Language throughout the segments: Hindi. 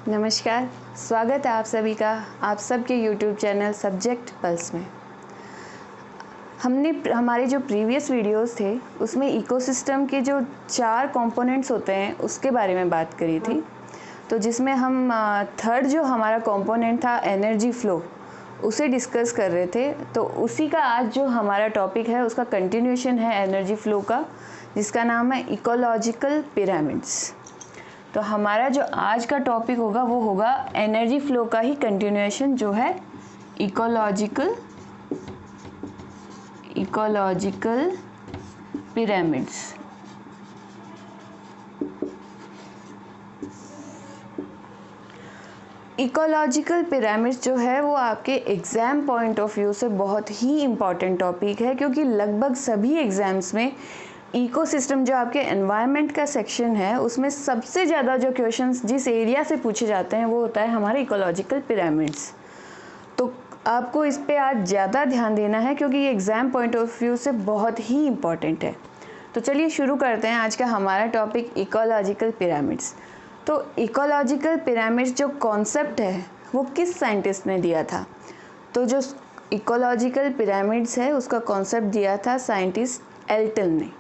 नमस्कार, स्वागत है आप सभी का आप सबके YouTube चैनल सब्जेक्ट पल्स में। हमने हमारे जो प्रीवियस वीडियोस थे उसमें इकोसिस्टम के जो 4 कंपोनेंट्स होते हैं उसके बारे में बात करी थी। तो जिसमें हम थर्ड जो हमारा कंपोनेंट था एनर्जी फ्लो, उसे डिस्कस कर रहे थे। तो उसी का आज जो हमारा टॉपिक है उसका कंटिन्यूएशन है एनर्जी फ्लो का, जिसका नाम है इकोलॉजिकल पिरामिड्स। तो हमारा जो आज का टॉपिक होगा वो होगा एनर्जी फ्लो का ही कंटिन्यूएशन, जो है इकोलॉजिकल पिरामिड्स। इकोलॉजिकल पिरामिड्स जो है वो आपके एग्ज़ाम पॉइंट ऑफ व्यू से बहुत ही इम्पॉर्टेंट टॉपिक है, क्योंकि लगभग सभी एग्ज़ाम्स में इकोसिस्टम जो आपके एनवायरनमेंट का सेक्शन है उसमें सबसे ज़्यादा जो क्वेश्चंस जिस एरिया से पूछे जाते हैं वो होता है हमारे इकोलॉजिकल पिरामिड्स। तो आपको इस पे आज ज़्यादा ध्यान देना है क्योंकि ये एग्ज़ाम पॉइंट ऑफ व्यू से बहुत ही इम्पॉर्टेंट है। तो चलिए शुरू करते हैं आज का हमारा टॉपिक इकोलॉजिकल पिरामिड्स। तो इकोलॉजिकल पिरामिड्स जो कॉन्सेप्ट है वो किस साइंटिस्ट ने दिया था? तो जो इकोलॉजिकल पिरामिड्स है उसका कॉन्सेप्ट दिया था साइंटिस्ट एल्टन ने।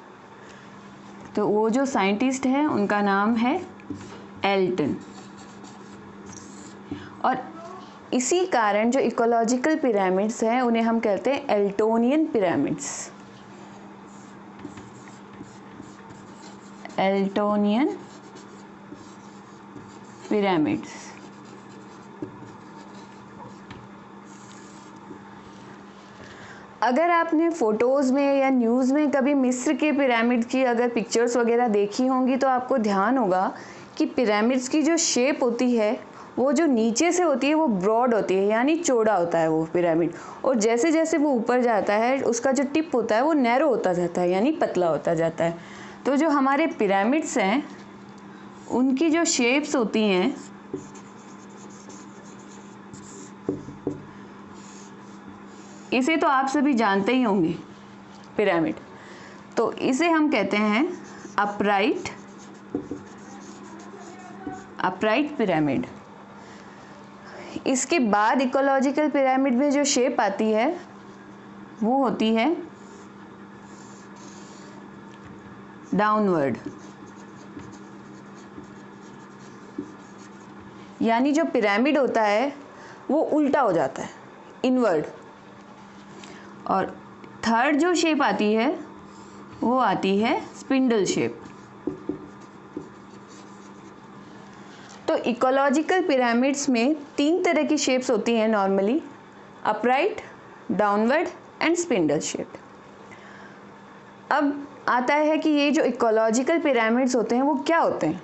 तो वो जो साइंटिस्ट है उनका नाम है एल्टन। और इसी कारण जो इकोलॉजिकल पिरामिड्स हैं उन्हें हम कहते हैं एल्टोनियन पिरामिड्स। एल्टोनियन पिरामिड्स। अगर आपने फ़ोटोज़ में या न्यूज़ में कभी मिस्र के पिरामिड की अगर पिक्चर्स वगैरह देखी होंगी तो आपको ध्यान होगा कि पिरामिड्स की जो शेप होती है वो जो नीचे से होती है वो ब्रॉड होती है, यानी चौड़ा होता है वो पिरामिड। और जैसे जैसे वो ऊपर जाता है उसका जो टिप होता है वो नैरो होता जाता है, यानी पतला होता जाता है। तो जो हमारे पिरामिड्स हैं उनकी जो शेप्स होती हैं इसे तो आप सभी जानते ही होंगे पिरामिड। तो इसे हम कहते हैं अपराइट पिरामिड। इसके बाद इकोलॉजिकल पिरामिड में जो शेप आती है वो होती है डाउनवर्ड, यानी जो पिरामिड होता है वो उल्टा हो जाता है, इनवर्ड। और थर्ड जो शेप आती है वो आती है स्पिंडल शेप। तो इकोलॉजिकल पिरामिड्स में 3 तरह की शेप्स होती हैं normally: upright, downward and spindle shape. अब आता है कि ये जो इकोलॉजिकल पिरामिड्स होते हैं वो क्या होते हैं,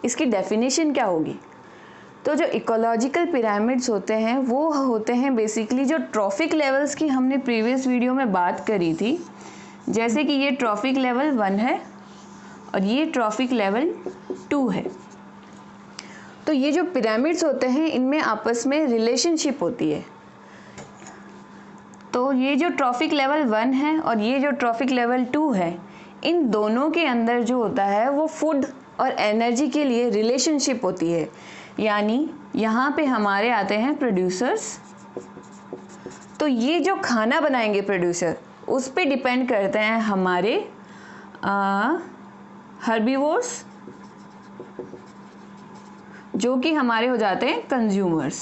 इसकी डेफिनेशन क्या होगी। तो जो इकोलॉजिकल पिरामिड्स होते हैं वो होते हैं बेसिकली जो ट्रॉफिक लेवल्स की हमने प्रीवियस वीडियो में बात करी थी, जैसे कि ये ट्रॉफिक लेवल 1 है और ये ट्रॉफिक लेवल 2 है। तो ये जो पिरामिड्स होते हैं इनमें आपस में रिलेशनशिप होती है। तो ये जो ट्रॉफिक लेवल 1 है और ये जो ट्रॉफिक लेवल 2 है, इन दोनों के अंदर जो होता है वो फूड और एनर्जी के लिए रिलेशनशिप होती है। यानी यहाँ पे हमारे आते हैं प्रोड्यूसर्स। तो ये जो खाना बनाएंगे प्रोड्यूसर उस पे डिपेंड करते हैं हमारे हर्बीवोर्स, जो कि हमारे हो जाते हैं कंज्यूमर्स।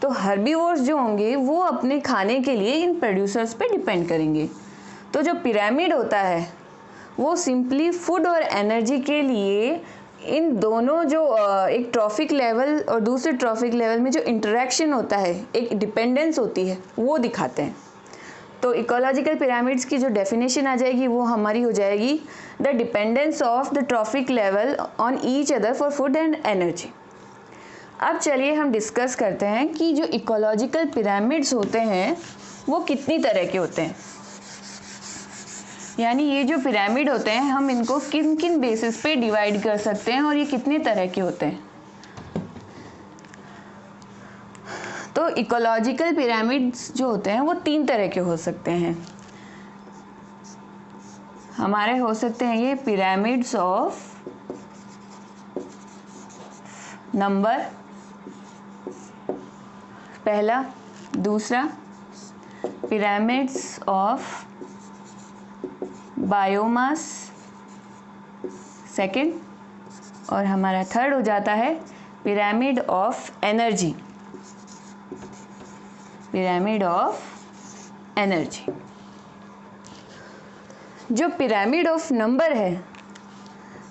तो हर्बीवोर्स जो होंगे वो अपने खाने के लिए इन प्रोड्यूसर्स पे डिपेंड करेंगे। तो जो पिरामिड होता है वो सिंपली फूड और एनर्जी के लिए इन दोनों जो एक ट्रॉफिक लेवल और दूसरे ट्रॉफिक लेवल में जो इंटरेक्शन होता है, एक डिपेंडेंस होती है, वो दिखाते हैं। तो इकोलॉजिकल पिरामिड्स की जो डेफिनेशन आ जाएगी वो हमारी हो जाएगी the dependence of the trophic level on each other for food and energy. अब चलिए हम डिस्कस करते हैं कि जो इकोलॉजिकल पिरामिड्स होते हैं वो कितनी तरह के होते हैं, यानी ये जो पिरामिड होते हैं हम इनको किन किन बेसिस पे डिवाइड कर सकते हैं और ये कितने तरह के होते हैं। तो इकोलॉजिकल पिरामिड्स जो होते हैं वो 3 तरह के हो सकते हैं। हमारे हो सकते हैं ये पिरामिड्स ऑफ नंबर, पहला। दूसरा पिरामिड्स ऑफ बायोमास, सेकंड। और हमारा थर्ड हो जाता है pyramid of energy, pyramid of energy. जो पिरामिड ऑफ नंबर है,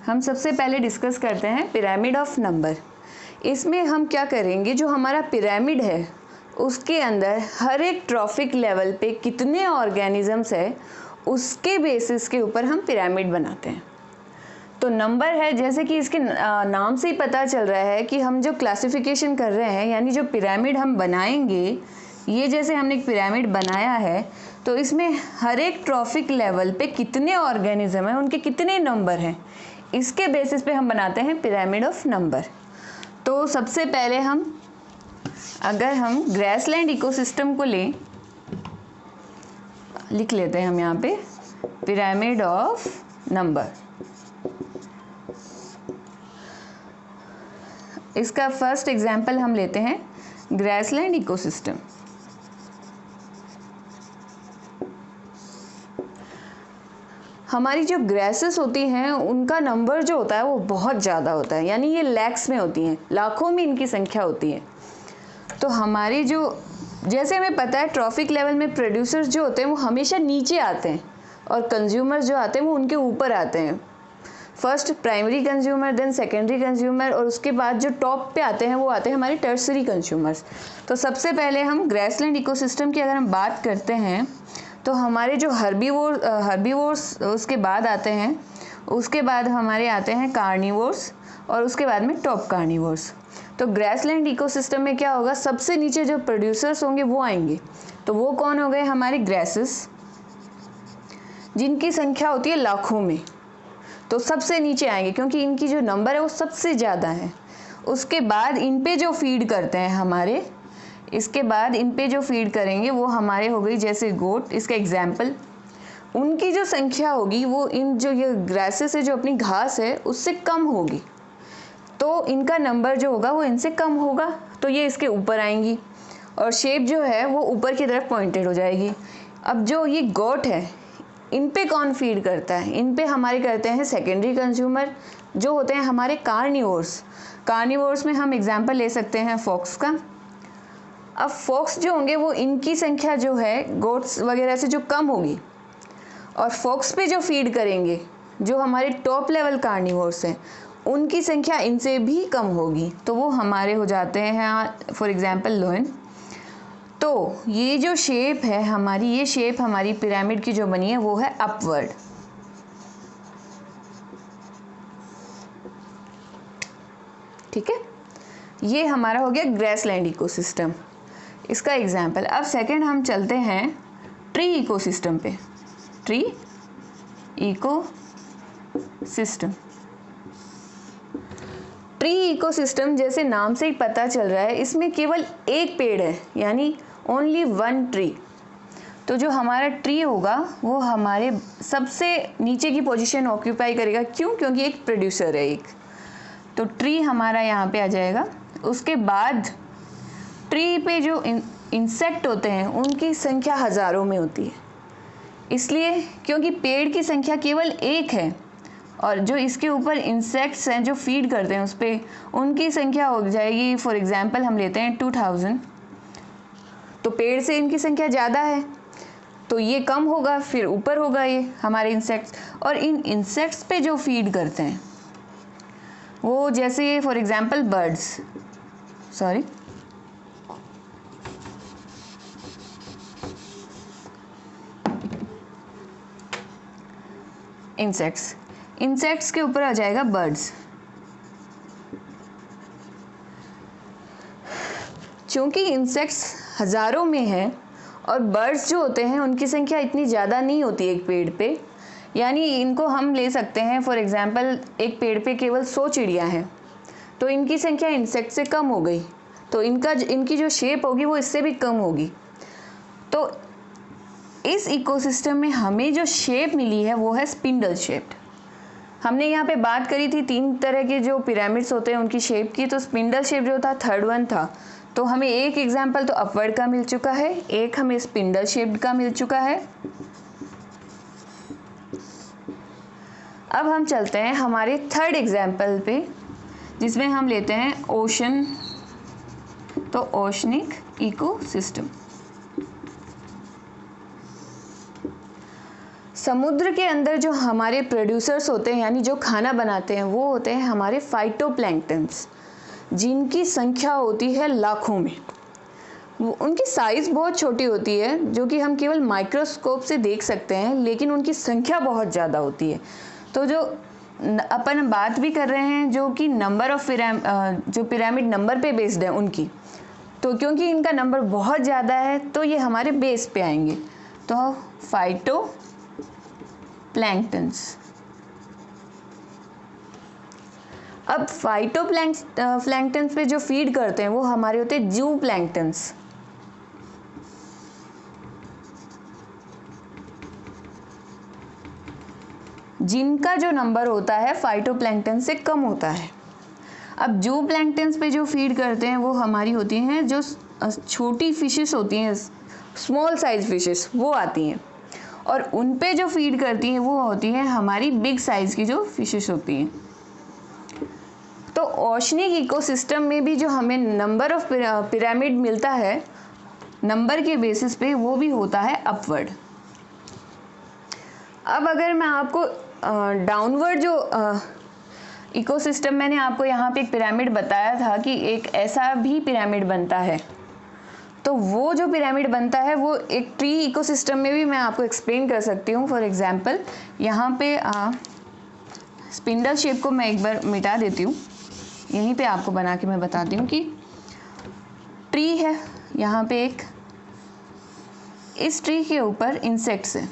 हम सबसे पहले डिस्कस करते हैं पिरामिड ऑफ नंबर। इसमें हम क्या करेंगे, जो हमारा पिरामिड है उसके अंदर हर एक ट्रॉफिक लेवल पे कितने ऑर्गेनिजम्स है उसके बेसिस के ऊपर हम पिरामिड बनाते हैं। तो नंबर है, जैसे कि इसके नाम से ही पता चल रहा है कि हम जो क्लासिफिकेशन कर रहे हैं, यानी जो पिरामिड हम बनाएंगे, ये जैसे हमने एक पिरामिड बनाया है तो इसमें हर एक ट्रॉफिक लेवल पे कितने ऑर्गेनिज्म हैं, उनके कितने नंबर हैं, इसके बेसिस पे हम बनाते हैं पिरामिड ऑफ नंबर। तो सबसे पहले अगर हम ग्रासलैंड इकोसिस्टम को लें, लिख लेते हैं हम यहाँ पे पिरामिड ऑफ नंबर। इसका फर्स्ट एग्जांपल हम लेते हैं ग्रासलैंड इकोसिस्टम। हमारी जो ग्रासेस होती हैं उनका नंबर जो होता है वो बहुत ज़्यादा होता है, यानी ये लैक्स में होती हैं, लाखों में इनकी संख्या होती है। तो हमारी जो, जैसे हमें पता है ट्रॉफिक लेवल में प्रोड्यूसर्स जो होते हैं वो हमेशा नीचे आते हैं और कंज्यूमर्स जो आते हैं वो उनके ऊपर आते हैं। First primary consumer, then secondary consumer, और उसके बाद जो टॉप पे आते हैं वो आते हैं हमारे टर्सरी कंज्यूमर्स। तो सबसे पहले हम ग्रासलैंड इकोसिस्टम की अगर हम बात करते हैं तो हमारे जो हर्बीवोर्स उसके बाद आते हैं, उसके बाद हमारे आते हैं कार्निवोर्स, और उसके बाद में टॉप कार्निवोर्स। तो ग्रासलैंड इकोसिस्टम में क्या होगा, सबसे नीचे जो प्रोड्यूसर्स होंगे वो आएंगे। तो वो कौन हो गए, हमारे ग्रासेस, जिनकी संख्या होती है लाखों में। तो सबसे नीचे आएंगे क्योंकि इनकी जो नंबर है वो सबसे ज़्यादा है। उसके बाद इन पे जो फीड करते हैं हमारे, इसके बाद इन पे जो फीड करेंगे वो हमारे हो गई जैसे गोट, इसका एग्जाम्पल। उनकी जो संख्या होगी वो इन जो ये ग्रासेस है, जो अपनी घास है, उससे कम होगी, तो इनका नंबर जो होगा वो इनसे कम होगा, तो ये इसके ऊपर आएंगी और शेप जो है वो ऊपर की तरफ पॉइंटेड हो जाएगी। अब जो ये गोट है, इन पे कौन फीड करता है, इन पे हमारे करते हैं सेकेंडरी कंज्यूमर, जो होते हैं हमारे कार्निवोर्स। कार्निवोर्स में हम एग्जांपल ले सकते हैं फॉक्स का। अब फॉक्स जो होंगे वो इनकी संख्या जो है गोट्स वगैरह से जो कम होगी, और फॉक्स पे जो फीड करेंगे जो हमारे टॉप लेवल कार्निवोर्स हैं उनकी संख्या इनसे भी कम होगी, तो वो हमारे हो जाते हैं फॉर एग्जांपल लोयन। तो ये जो शेप है हमारी, ये शेप हमारी पिरामिड की जो बनी है वो है अपवर्ड। ठीक है, ये हमारा हो गया ग्रासलैंड इकोसिस्टम, इसका एग्जाम्पल। अब सेकंड हम चलते हैं ट्री इकोसिस्टम पे। ट्री इकोसिस्टम, ट्री इकोसिस्टम जैसे नाम से ही पता चल रहा है, इसमें केवल एक पेड़ है, यानी ओनली वन ट्री। तो जो हमारा ट्री होगा वो हमारे सबसे नीचे की पोजीशन ऑक्यूपाई करेगा। क्यों? क्योंकि एक प्रोड्यूसर है एक, तो ट्री हमारा यहाँ पे आ जाएगा। उसके बाद ट्री पे जो इंसेक्ट होते हैं उनकी संख्या हज़ारों में होती है, इसलिए क्योंकि पेड़ की संख्या केवल एक है और जो इसके ऊपर इंसेक्ट्स हैं जो फीड करते हैं उस पर, उनकी संख्या हो जाएगी, फॉर एग्जांपल हम लेते हैं 2000। तो पेड़ से इनकी संख्या ज़्यादा है तो ये कम होगा, फिर ऊपर होगा ये हमारे इंसेक्ट्स। और इन इंसेक्ट्स पे जो फीड करते हैं वो जैसे for example birds, sorry insects के ऊपर आ जाएगा बर्ड्स। चूंकि इंसेक्ट्स हज़ारों में हैं और बर्ड्स जो होते हैं उनकी संख्या इतनी ज़्यादा नहीं होती एक पेड़ पे, यानी इनको हम ले सकते हैं फॉर एग्जांपल एक पेड़ पे केवल 100 चिड़िया हैं, तो इनकी संख्या इंसेक्ट से कम हो गई, तो इनकी जो शेप होगी वो इससे भी कम होगी। तो इस इकोसिस्टम में हमें जो शेप मिली है वो है स्पिंडल शेप्ड। हमने यहाँ पे बात करी थी 3 तरह के जो पिरामिड्स होते हैं उनकी शेप की, तो स्पिंडल शेप जो था थर्ड वन था। तो हमें एक एग्जाम्पल तो अपवर्ड का मिल चुका है, एक हमें स्पिंडल शेप्ड का मिल चुका है। अब हम चलते हैं हमारे थर्ड एग्जाम्पल पे, जिसमें हम लेते हैं ओशन। तो ओशनिक इकोसिस्टम, समुद्र के अंदर जो हमारे प्रोड्यूसर्स होते हैं यानी जो खाना बनाते हैं वो होते हैं हमारे फाइटोप्लैंक्टन्स, जिनकी संख्या होती है लाखों में। उनकी साइज़ बहुत छोटी होती है जो कि हम केवल माइक्रोस्कोप से देख सकते हैं, लेकिन उनकी संख्या बहुत ज़्यादा होती है। तो जो अपन बात भी कर रहे हैं जो कि नंबर ऑफ जो पिरामिड नंबर पे बेस्ड है उनकी, तो क्योंकि इनका नंबर बहुत ज़्यादा है तो ये हमारे बेस पे आएंगे। तो फाइटोप्लैंक्टन्स। अब फाइटोप्लैंक्टन्स पे जो फीड करते हैं वो हमारे होते हैं जूप्लैंक्टन्स। जिनका जो नंबर होता है फाइटोप्लैंक्टन से कम होता है। अब जूप्लैंक्टन्स पे जो फीड करते हैं वो हमारी होती हैं जो छोटी फिशेस होती हैं, स्मॉल साइज फिशेस वो आती हैं, और उन पे जो फीड करती हैं वो होती हैं हमारी बिग साइज की जो फिशेस होती हैं। तो ओशनिक इकोसिस्टम में भी जो हमें नंबर ऑफ पिरामिड मिलता है नंबर के बेसिस पे, वो भी होता है अपवर्ड। अब अगर मैं आपको डाउनवर्ड जो इकोसिस्टम, मैंने आपको यहाँ पे एक पिरामिड बताया था कि एक ऐसा भी पिरामिड बनता है, तो वो जो पिरामिड बनता है वो एक ट्री इकोसिस्टम में भी मैं आपको एक्सप्लेन कर सकती हूँ। फॉर एग्जांपल यहाँ पे स्पिंडल शेप को मैं एक बार मिटा देती हूँ, यहीं पे आपको बना के मैं बताती हूँ कि ट्री है यहाँ पे एक, इस ट्री के ऊपर इंसेक्ट्स हैं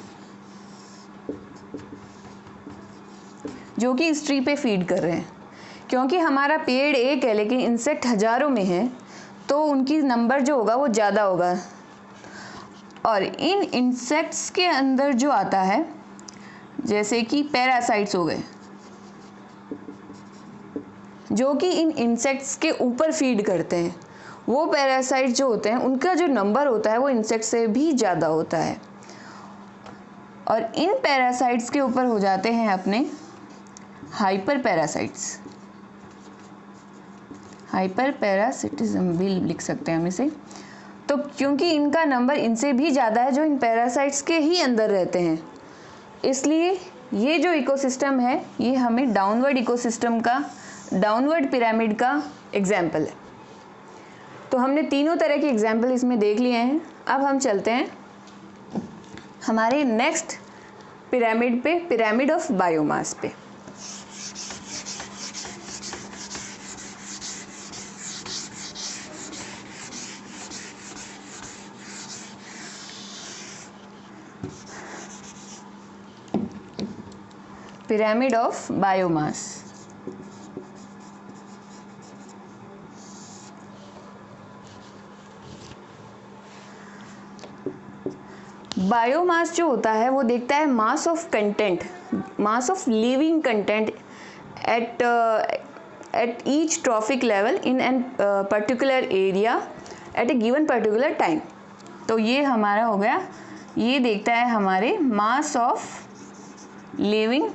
जो कि इस ट्री पे फीड कर रहे हैं। क्योंकि हमारा पेड़ एक है लेकिन इंसेक्ट हजारों में है, तो उनकी नंबर जो होगा वो ज़्यादा होगा। और इन इंसेक्ट्स के अंदर जो आता है, जैसे कि पैरासाइट्स हो गए, जो कि इन इंसेक्ट्स के ऊपर फीड करते हैं, वो पैरासाइट जो होते हैं उनका जो नंबर होता है वो इंसेक्ट से भी ज़्यादा होता है। और इन पैरासाइट्स के ऊपर हो जाते हैं अपने हाइपर पैरासाइट्स, हाइपर पैरासिटिज्म भी लिख सकते हैं हम इसे। तो क्योंकि इनका नंबर इनसे भी ज़्यादा है जो इन पैरासाइट्स के ही अंदर रहते हैं, इसलिए ये जो इकोसिस्टम है ये हमें डाउनवर्ड इकोसिस्टम का, डाउनवर्ड पिरामिड का एग्जाम्पल है। तो हमने तीनों तरह के एग्जाम्पल इसमें देख लिए हैं। अब हम चलते हैं हमारे नेक्स्ट पिरामिड पे, पिरामिड ऑफ बायोमास पे। Pyramid of biomass. बायोमास जो होता है वो देखता है mass of content, mass of living content at each trophic level in an particular area at A given particular time. तो ये हमारा हो गया, ये देखता है हमारे mass of living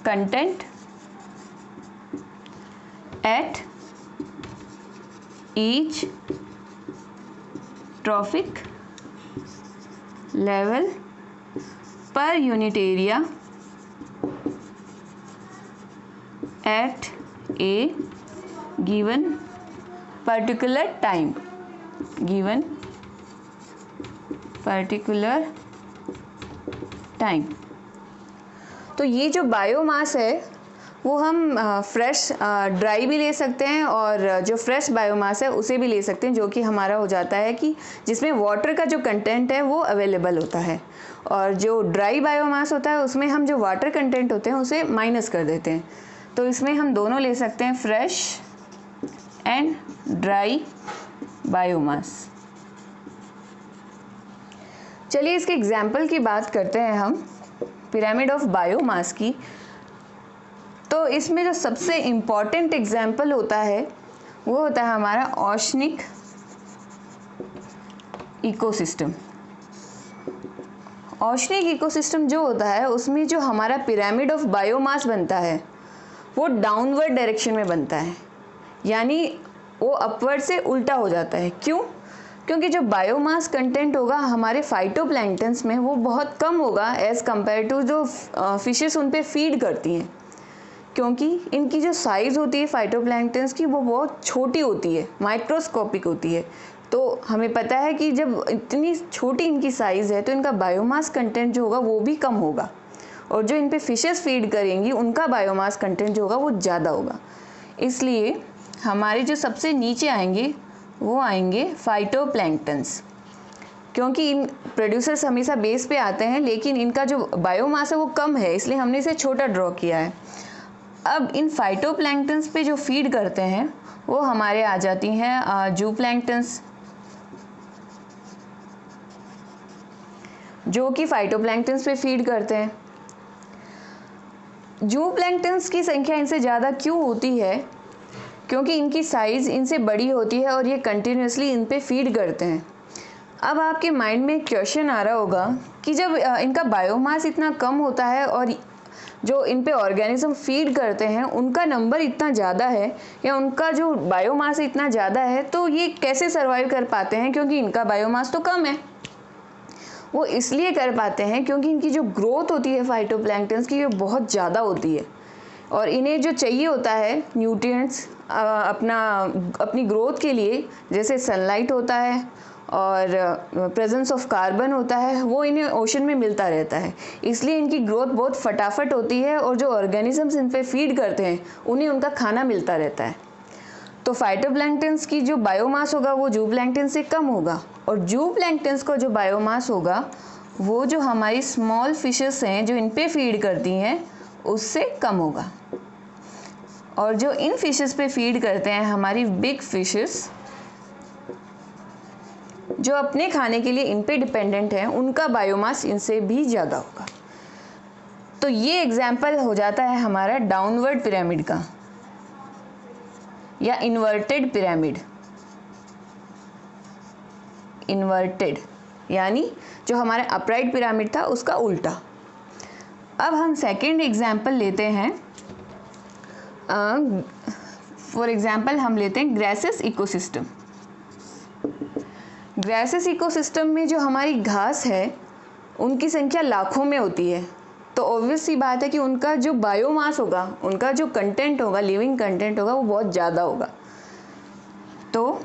content at each trophic level per unit area at A given particular time, given particular time. तो ये जो बायोमास है वो हम फ्रेश ड्राई भी ले सकते हैं, और जो फ्रेश बायोमास है उसे भी ले सकते हैं, जो कि हमारा हो जाता है कि जिसमें वाटर का जो कंटेंट है वो अवेलेबल होता है, और जो ड्राई बायोमास होता है उसमें हम जो वाटर कंटेंट होते हैं उसे माइनस कर देते हैं। तो इसमें हम दोनों ले सकते हैं, फ्रेश एंड ड्राई बायोमास। चलिए इसके एग्जाम्पल की बात करते हैं हम पिरामिड ऑफ बायोमास की। तो इसमें जो सबसे इम्पॉर्टेंट एग्जाम्पल होता है वो होता है हमारा ओशनिक इकोसिस्टम। ओशनिक इकोसिस्टम जो होता है उसमें जो हमारा पिरामिड ऑफ बायोमास बनता है वो डाउनवर्ड डायरेक्शन में बनता है, यानी वो अपवर्ड से उल्टा हो जाता है। क्यों? क्योंकि जो बायोमास कंटेंट होगा हमारे फाइटोप्लैंक्टन्स में वो बहुत कम होगा एज़ कम्पेयर टू जो फिशेस उन पे फीड करती हैं, क्योंकि इनकी जो साइज़ होती है फाइटोप्लैंक्टन्स की वो बहुत छोटी होती है, माइक्रोस्कोपिक होती है। तो हमें पता है कि जब इतनी छोटी इनकी साइज़ है तो इनका बायोमास कंटेंट जो होगा वो भी कम होगा, और जो इन पे फिशेस फीड करेंगी उनका बायोमास कंटेंट जो होगा वो ज़्यादा होगा। इसलिए हमारे जो सबसे नीचे आएंगे वो आएंगे फाइटोप्लैंक्टन्स, क्योंकि इन प्रोड्यूसर्स हमेशा बेस पे आते हैं लेकिन इनका जो बायोमास है वो कम है, इसलिए हमने इसे छोटा ड्रॉ किया है। अब इन फाइटोप्लैंक्टन्स पे जो फीड करते हैं वो हमारे आ जाती हैं जूप्लैंक्टन्स, जो कि फाइटोप्लैंक्टन्स पे फीड करते हैं। जूप्लैंक्टन्स की संख्या इनसे ज़्यादा क्यों होती है? क्योंकि इनकी साइज़ इनसे बड़ी होती है और ये कंटिन्यूसली इन पे फीड करते हैं। अब आपके माइंड में एक क्वेश्चन आ रहा होगा कि जब इनका बायोमास इतना कम होता है और जो इन पे ऑर्गेनिज्म फीड करते हैं उनका नंबर इतना ज़्यादा है या उनका जो बायोमास इतना ज़्यादा है, तो ये कैसे सर्वाइव कर पाते हैं? क्योंकि इनका बायोमास तो कम है। वो इसलिए कर पाते हैं क्योंकि इनकी जो ग्रोथ होती है फाइटोप्लैंक्टन्स की, वो बहुत ज़्यादा होती है और इन्हें जो चाहिए होता है न्यूट्रिएंट्स अपनी ग्रोथ के लिए, जैसे सनलाइट होता है और प्रेजेंस ऑफ कार्बन होता है, वो इन्हें ओशन में मिलता रहता है। इसलिए इनकी ग्रोथ बहुत फटाफट होती है और जो ऑर्गेनिजम्स इन पे फीड करते हैं उन्हें उनका खाना मिलता रहता है। तो फाइटोप्लैंक्टन्स की जो बायोमास होगा वो जूप्लैंक्टन से कम होगा, और जूप्लैंक्टन्स का जो बायोमास होगा वो जो हमारी स्मॉल फिशेस हैं जो इन पे फीड करती हैं उससे कम होगा। और जो इन फिशेस पे फीड करते हैं हमारी बिग फिशेस जो अपने खाने के लिए इन पे डिपेंडेंट हैं, उनका बायोमास इनसे भी ज़्यादा होगा। तो ये एग्जाम्पल हो जाता है हमारा डाउनवर्ड पिरामिड का या इन्वर्टेड पिरामिड। इन्वर्टेड यानी जो हमारा अपराइट पिरामिड था उसका उल्टा। अब हम सेकेंड एग्जाम्पल लेते हैं। फॉर एग्जाम्पल हम लेते हैं ग्रासेस इकोसिस्टम। ग्रासेस इकोसिस्टम में जो हमारी घास है उनकी संख्या लाखों में होती है, तो ऑब्वियस सी बात है कि उनका जो बायोमास होगा, उनका जो कंटेंट होगा, लिविंग कंटेंट होगा, वो बहुत ज़्यादा होगा। तो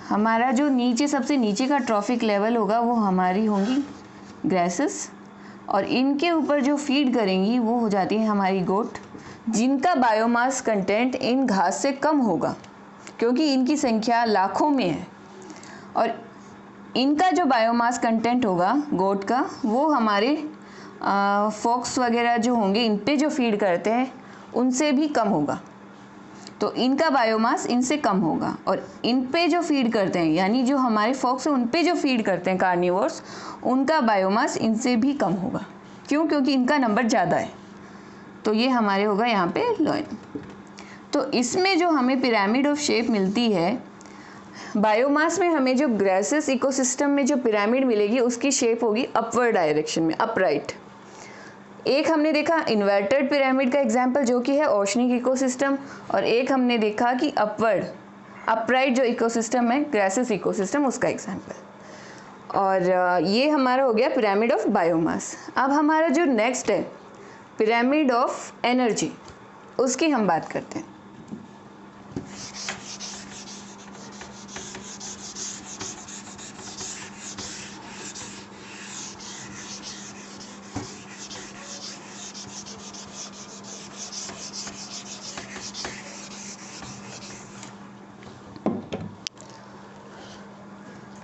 हमारा जो नीचे सबसे नीचे का ट्रॉफिक लेवल होगा वो हमारी होंगी ग्रासेस, और इनके ऊपर जो फीड करेंगी वो हो जाती है हमारी गोट, जिनका बायोमास कंटेंट इन घास से कम होगा क्योंकि इनकी संख्या लाखों में है। और इनका जो बायोमास कंटेंट होगा गोट का वो हमारे फॉक्स वगैरह जो होंगे इन पे जो फीड करते हैं उनसे भी कम होगा, तो इनका बायोमास इनसे कम होगा। और इन पे जो फीड करते हैं यानी जो हमारे फॉक्स हैं उन पे जो फीड करते हैं कार्निवोर्स, उनका बायोमास इनसे भी कम होगा। क्यों? क्योंकि इनका नंबर ज़्यादा है। तो ये हमारे होगा यहाँ पे लोइन। तो इसमें जो हमें पिरामिड ऑफ शेप मिलती है, बायोमास में हमें जो ग्रासेस इकोसिस्टम में जो पिरामिड मिलेगी उसकी शेप होगी अपवर्ड डायरेक्शन में, अपराइट। एक हमने देखा इन्वर्टेड पिरामिड का एग्जाम्पल जो कि है ओशनिक इकोसिस्टम, और एक हमने देखा कि अपवर्ड अपराइट जो इकोसिस्टम है ग्रासेस इकोसिस्टम, उसका एग्जाम्पल। और ये हमारा हो गया पिरामिड ऑफ बायोमास। अब हमारा जो नेक्स्ट है पिरामिड ऑफ एनर्जी, उसकी हम बात करते हैं।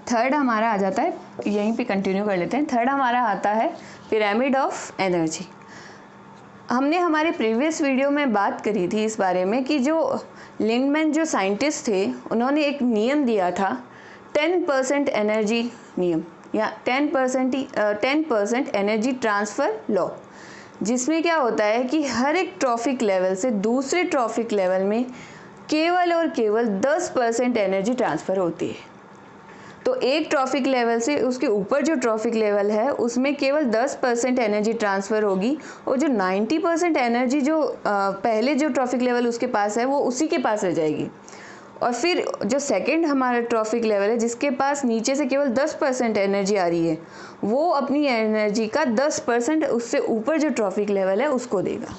थर्ड हमारा आ जाता है, यहीं पे कंटिन्यू कर लेते हैं। थर्ड हमारा आता है पिरामिड ऑफ एनर्जी। हमने हमारे प्रीवियस वीडियो में बात करी थी इस बारे में कि जो लिंडमैन जो साइंटिस्ट थे उन्होंने एक नियम दिया था 10% एनर्जी नियम। या 10% एनर्जी ट्रांसफ़र लॉ, जिसमें क्या होता है कि हर एक ट्रॉफिक लेवल से दूसरे ट्रॉफिक लेवल में केवल और केवल 10% एनर्जी ट्रांसफ़र होती है। तो एक ट्रॉफिक लेवल से उसके ऊपर जो ट्रॉफिक लेवल है उसमें केवल 10% एनर्जी ट्रांसफ़र होगी, और जो 90% एनर्जी जो पहले जो ट्रॉफिक लेवल उसके पास है वो उसी के पास रह जाएगी। और फिर जो सेकंड हमारा ट्रॉफिक लेवल है जिसके पास नीचे से केवल 10% एनर्जी आ रही है, वो अपनी एनर्जी का 10% उससे ऊपर जो ट्रॉफिक लेवल है उसको देगा।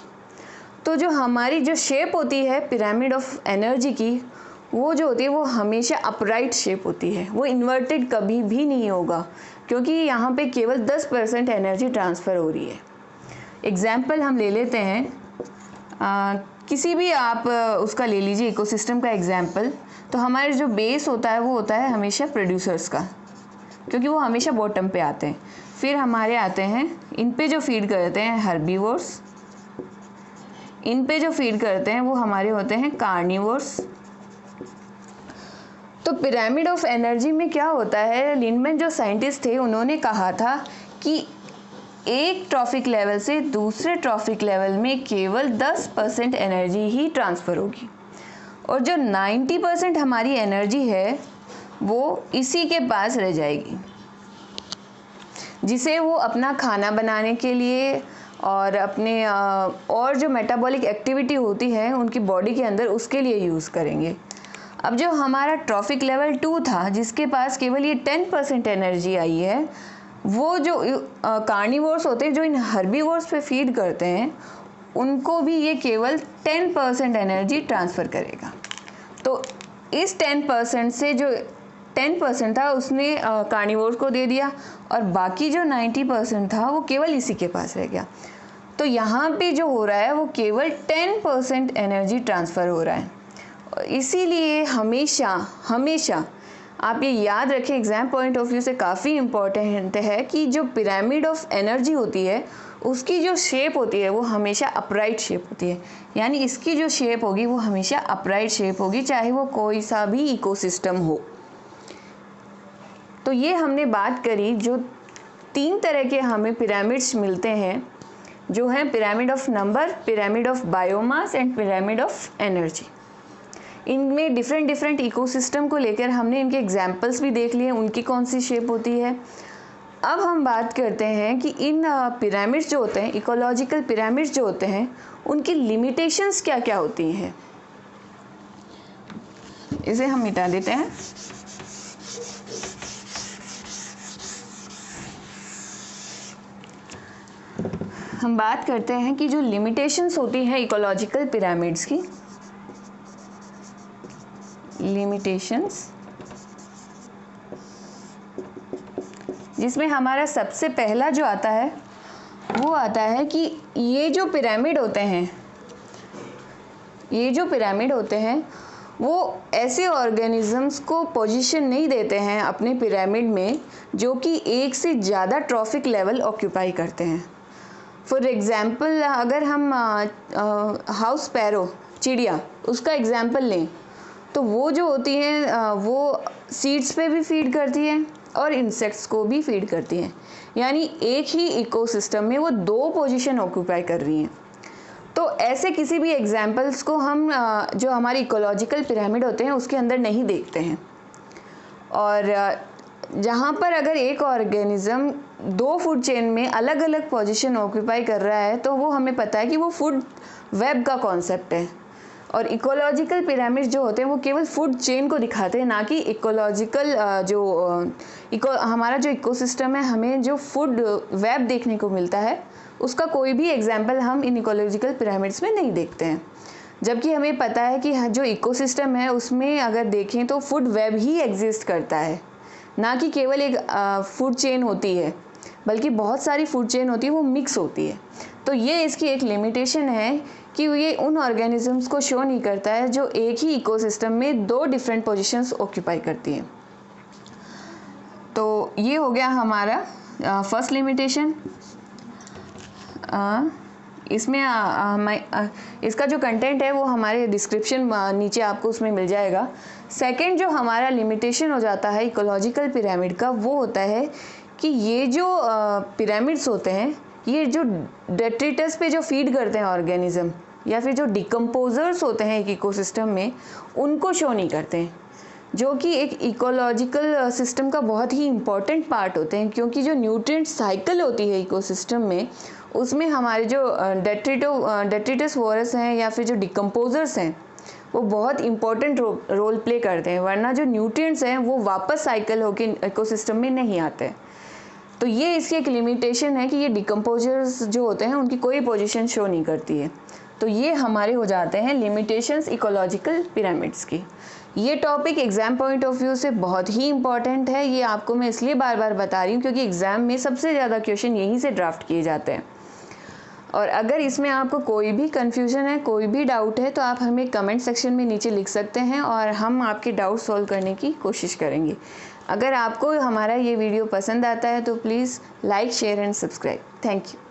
तो जो हमारी जो शेप होती है पिरामिड ऑफ एनर्जी की, वो जो होती है वो हमेशा अपराइट शेप होती है, वो इन्वर्टेड कभी भी नहीं होगा, क्योंकि यहाँ पे केवल 10% एनर्जी ट्रांसफ़र हो रही है। एग्जाम्पल हम ले लेते हैं, किसी भी आप उसका ले लीजिए इकोसिस्टम का एग्जाम्पल। तो हमारे जो बेस होता है वो होता है हमेशा प्रोड्यूसर्स का, क्योंकि वो हमेशा बॉटम पे आते हैं। फिर हमारे आते हैं, इन पे जो फीड करते हैं हर्बीवोर्स, इन पे जो फीड करते हैं वो हमारे होते हैं कार्निवोर्स। तो पिरामिड ऑफ एनर्जी में क्या होता है, लिंडमैन जो साइंटिस्ट थे उन्होंने कहा था कि एक ट्रॉफिक लेवल से दूसरे ट्रॉफिक लेवल में केवल 10% एनर्जी ही ट्रांसफ़र होगी, और जो 90% हमारी एनर्जी है वो इसी के पास रह जाएगी, जिसे वो अपना खाना बनाने के लिए और अपने और जो मेटाबॉलिक एक्टिविटी होती है उनकी बॉडी के अंदर उसके लिए यूज़ करेंगे। अब जो हमारा ट्रॉफिक लेवल 2 था जिसके पास केवल ये 10% एनर्जी आई है, वो जो कार्निवोर्स होते हैं जो इन हर्बीवोर्स पे फीड करते हैं, उनको भी ये केवल 10% एनर्जी ट्रांसफ़र करेगा। तो इस 10% से जो 10% था उसने कार्निवोर्स को दे दिया, और बाकी जो 90% था वो केवल इसी के पास रह गया। तो यहाँ पे जो हो रहा है वो केवल 10% एनर्जी ट्रांसफ़र हो रहा है। इसीलिए हमेशा आप ये याद रखें, एग्ज़ाम पॉइंट ऑफ व्यू से काफ़ी इम्पॉर्टेंट है कि जो पिरामिड ऑफ एनर्जी होती है उसकी जो शेप होती है वो हमेशा अपराइट शेप होती है, यानी इसकी जो शेप होगी वो हमेशा अपराइट शेप होगी, चाहे वो कोई सा भी इकोसिस्टम हो। तो ये हमने बात करी जो 3 तरह के हमें पिरामिड्स मिलते हैं, जो हैं pyramid of number, pyramid of biomass and pyramid of energy. इनमें डिफरेंट इकोसिस्टम को लेकर हमने इनके एग्जाम्पल्स भी देख लिए, उनकी कौन सी शेप होती है। अब हम बात करते हैं कि इन पिरामिड्स जो होते हैं, इकोलॉजिकल पिरामिड्स जो होते हैं, उनकी लिमिटेशंस क्या क्या होती हैं। इसे हम मिटा देते हैं। हम बात करते हैं कि जो लिमिटेशंस होती हैं इकोलॉजिकल पिरामिड्स की, लिमिटेशंस, जिसमें हमारा सबसे पहला जो आता है वो आता है कि ये जो पिरामिड होते हैं वो ऐसे ऑर्गेनिजम्स को पोजीशन नहीं देते हैं अपने पिरामिड में जो कि एक से ज़्यादा ट्रॉफिक लेवल ऑक्यूपाई करते हैं। फॉर एग्ज़ाम्पल अगर हम हाउस स्पैरो, चिड़िया, उसका एग्ज़ाम्पल लें, तो वो जो होती हैं वो सीड्स पे भी फीड करती हैं और इंसेक्ट्स को भी फीड करती हैं, यानी एक ही इकोसिस्टम में वो 2 पोजीशन ऑक्यूपाई कर रही हैं। तो ऐसे किसी भी एग्जाम्पल्स को हम जो हमारी इकोलॉजिकल पिरामिड होते हैं उसके अंदर नहीं देखते हैं। और जहाँ पर अगर एक ऑर्गेनिज्म 2 फूड चेन में अलग अलग पोजीशन ऑक्यूपाई कर रहा है तो वो हमें पता है कि वो फूड वेब का कॉन्सेप्ट है। और इकोलॉजिकल पिरामिड जो होते हैं वो केवल फूड चेन को दिखाते हैं, ना कि इकोलॉजिकल हमारा जो इकोसिस्टम है, हमें जो फूड वेब देखने को मिलता है उसका कोई भी एग्जाम्पल हम इन इकोलॉजिकल पिरामिड्स में नहीं देखते हैं। जबकि हमें पता है कि जो इकोसिस्टम है उसमें अगर देखें तो फूड वेब ही एग्जिस्ट करता है, ना कि केवल एक फूड चेन होती है, बल्कि बहुत सारी फूड चेन होती है, वो मिक्स होती है। तो ये इसकी एक लिमिटेशन है कि ये उन ऑर्गेनिजम्स को शो नहीं करता है जो एक ही इकोसिस्टम में 2 डिफरेंट पोजीशंस ऑक्यूपाई करती हैं। तो ये हो गया हमारा फर्स्ट लिमिटेशन। इसमें इसका जो कंटेंट है वो हमारे डिस्क्रिप्शन नीचे आपको उसमें मिल जाएगा। सेकंड जो हमारा लिमिटेशन हो जाता है इकोलॉजिकल पिरामिड का, वो होता है कि ये जो पिरामिड्स होते हैं, ये जो डेट्रिटस पे जो फीड करते हैं ऑर्गेनिज्म, या फिर जो डिकम्पोजर्स होते हैं एक इकोसिस्टम में, उनको शो नहीं करते हैं, जो कि एक इकोलॉजिकल सिस्टम का बहुत ही इम्पॉर्टेंट पार्ट होते हैं। क्योंकि जो न्यूट्रिएंट साइकिल होती है इकोसिस्टम में, उसमें हमारे जो डेट्रिटस वोरस हैं या फिर जो डिकम्पोजर्स हैं, वो बहुत इंपॉर्टेंट रोल प्ले करते हैं, वरना जो न्यूट्रिएंट्स हैं वो वापस साइकिल होकर इकोसिस्टम में नहीं आते। तो ये इसकी एक लिमिटेशन है कि ये डिकम्पोजर्स जो होते हैं उनकी कोई पोजीशन शो नहीं करती है। तो ये हमारे हो जाते हैं लिमिटेशंस इकोलॉजिकल पिरामिड्स की। ये topic exam point of view से बहुत ही इंपॉर्टेंट है। ये आपको मैं इसलिए बार बार बता रही हूँ क्योंकि एग्ज़ाम में सबसे ज़्यादा क्वेश्चन यहीं से ड्राफ्ट किए जाते हैं। और अगर इसमें आपको कोई भी कन्फ्यूज़न है, कोई भी डाउट है, तो आप हमें कमेंट सेक्शन में नीचे लिख सकते हैं और हम आपके डाउट सॉल्व करने की कोशिश करेंगे। अगर आपको हमारा ये वीडियो पसंद आता है तो please like, share and subscribe. Thank you.